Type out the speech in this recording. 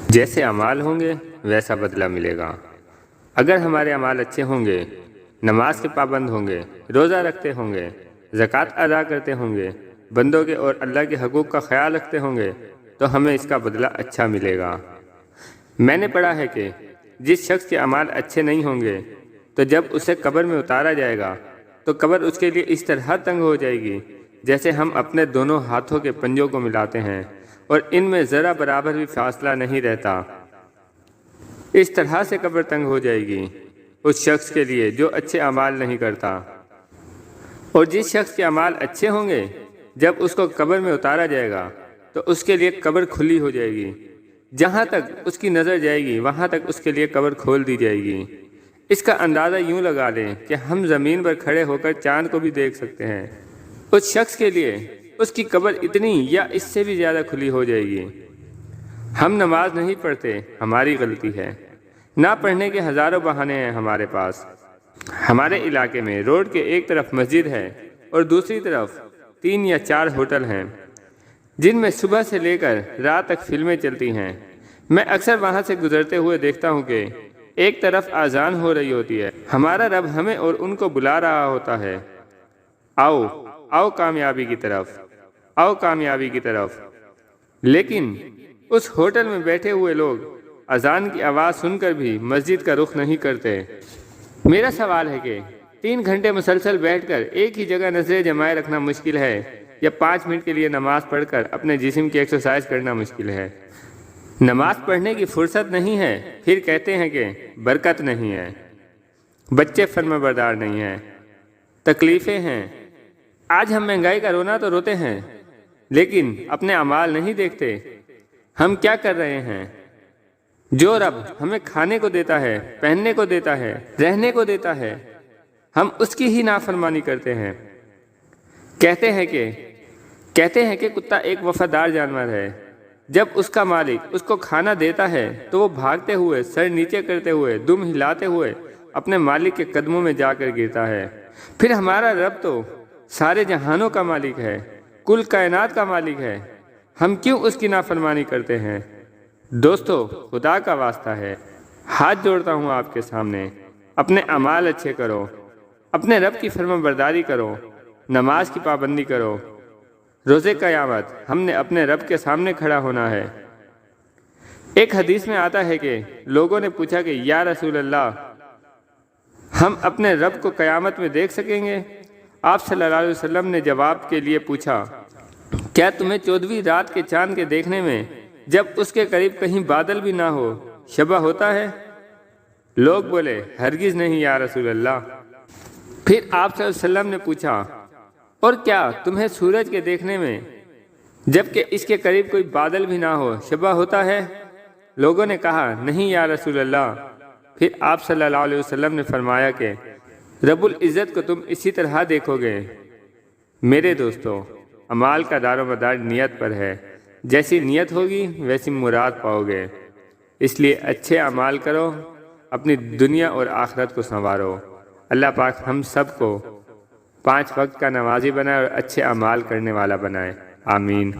جیسے اعمال ہوں گے ویسا بدلہ ملے گا۔ اگر ہمارے اعمال اچھے ہوں گے، نماز کے پابند ہوں گے، روزہ رکھتے ہوں گے، زکوٰۃ ادا کرتے ہوں گے، بندوں کے اور اللہ کے حقوق کا خیال رکھتے ہوں گے تو ہمیں اس کا بدلہ اچھا ملے گا۔ میں نے پڑھا ہے کہ جس شخص کے اعمال اچھے نہیں ہوں گے تو جب اسے قبر میں اتارا جائے گا تو قبر اس کے لیے اس طرح تنگ ہو جائے گی جیسے ہم اپنے دونوں ہاتھوں کے پنجوں کو ملاتے ہیں اور ان میں ذرا برابر بھی فاصلہ نہیں رہتا۔ اس طرح سے قبر تنگ ہو جائے گی اس شخص کے لیے جو اچھے اعمال نہیں کرتا۔ اور جس شخص کے اعمال اچھے ہوں گے جب اس کو قبر میں اتارا جائے گا تو اس کے لیے قبر کھلی ہو جائے گی، جہاں تک اس کی نظر جائے گی وہاں تک اس کے لیے قبر کھول دی جائے گی۔ اس کا اندازہ یوں لگا لیں کہ ہم زمین پر کھڑے ہو کر چاند کو بھی دیکھ سکتے ہیں۔ اس شخص کے لیے اس کی قبر اتنی یا اس سے بھی زیادہ کھلی ہو جائے گی۔ ہم نماز نہیں پڑھتے، ہماری غلطی ہے۔ نہ پڑھنے کے ہزاروں بہانے ہیں ہمارے پاس۔ ہمارے علاقے میں روڈ کے ایک طرف مسجد ہے اور دوسری طرف 3 یا 4 ہوٹل ہیں جن میں صبح سے لے کر رات تک فلمیں چلتی ہیں۔ میں اکثر وہاں سے گزرتے ہوئے دیکھتا ہوں کہ ایک طرف اذان ہو رہی ہوتی ہے، ہمارا رب ہمیں اور ان کو بلا رہا ہوتا ہے، آؤ آؤ کامیابی کی طرف، آؤ کامیابی کی طرف۔ لیکن اس ہوٹل میں بیٹھے ہوئے لوگ اذان کی آواز سن کر بھی مسجد کا رخ نہیں کرتے۔ میرا سوال ہے کہ 3 گھنٹے مسلسل بیٹھ کر ایک ہی جگہ نظریں جمائے رکھنا مشکل ہے یا 5 منٹ کے لیے نماز پڑھ کر اپنے جسم کی ایکسرسائز کرنا مشکل ہے؟ نماز پڑھنے کی فرصت نہیں ہے، پھر کہتے ہیں کہ برکت نہیں ہے، بچے فرمانبردار نہیں ہیں، تکلیفیں ہیں۔ آج ہم مہنگائی کا رونا تو روتے ہیں لیکن اپنے اعمال نہیں دیکھتے۔ ہم کیا کر رہے ہیں؟ جو رب ہمیں کھانے کو دیتا ہے، پہننے کو دیتا ہے، رہنے کو دیتا ہے، ہم اس کی ہی نافرمانی کرتے ہیں۔ کہتے ہیں کہ کتا ایک وفادار جانور ہے۔ جب اس کا مالک اس کو کھانا دیتا ہے تو وہ بھاگتے ہوئے، سر نیچے کرتے ہوئے، دم ہلاتے ہوئے اپنے مالک کے قدموں میں جا کر گرتا ہے۔ پھر ہمارا رب تو سارے جہانوں کا مالک ہے، کل کائنات کا مالک ہے، ہم کیوں اس کی نافرمانی کرتے ہیں؟ دوستو، خدا کا واسطہ ہے، ہاتھ جوڑتا ہوں آپ کے سامنے، اپنے اعمال اچھے کرو، اپنے رب کی فرمانبرداری کرو، نماز کی پابندی کرو۔ روزے قیامت ہم نے اپنے رب کے سامنے کھڑا ہونا ہے۔ ایک حدیث میں آتا ہے کہ لوگوں نے پوچھا کہ یا رسول اللہ، ہم اپنے رب کو قیامت میں دیکھ سکیں گے؟ آپ صلی اللہ علیہ وسلم نے جواب کے لیے پوچھا، کیا تمہیں 14ویں رات کے چاند کے دیکھنے میں جب اس کے قریب کہیں بادل بھی نہ ہو شبہ ہوتا ہے؟ لوگ بولے، ہرگز نہیں یا رسول اللہ۔ پھر آپ صلی اللہ علیہ وسلم نے پوچھا، اور کیا تمہیں سورج کے دیکھنے میں جبکہ اس کے قریب کوئی بادل بھی نہ ہو شبہ ہوتا ہے؟ لوگوں نے کہا، نہیں یا رسول اللہ۔ پھر آپ صلی اللہ علیہ وسلم نے فرمایا کہ رب العزت کو تم اسی طرح دیکھو گے۔ میرے دوستو، اعمال کا دار و مدار نیت پر ہے، جیسی نیت ہوگی ویسی مراد پاؤ گے۔ اس لیے اچھے اعمال کرو، اپنی دنیا اور آخرت کو سنوارو۔ اللہ پاک ہم سب کو 5 وقت کا نمازی بنائے اور اچھے اعمال کرنے والا بنائے، آمین۔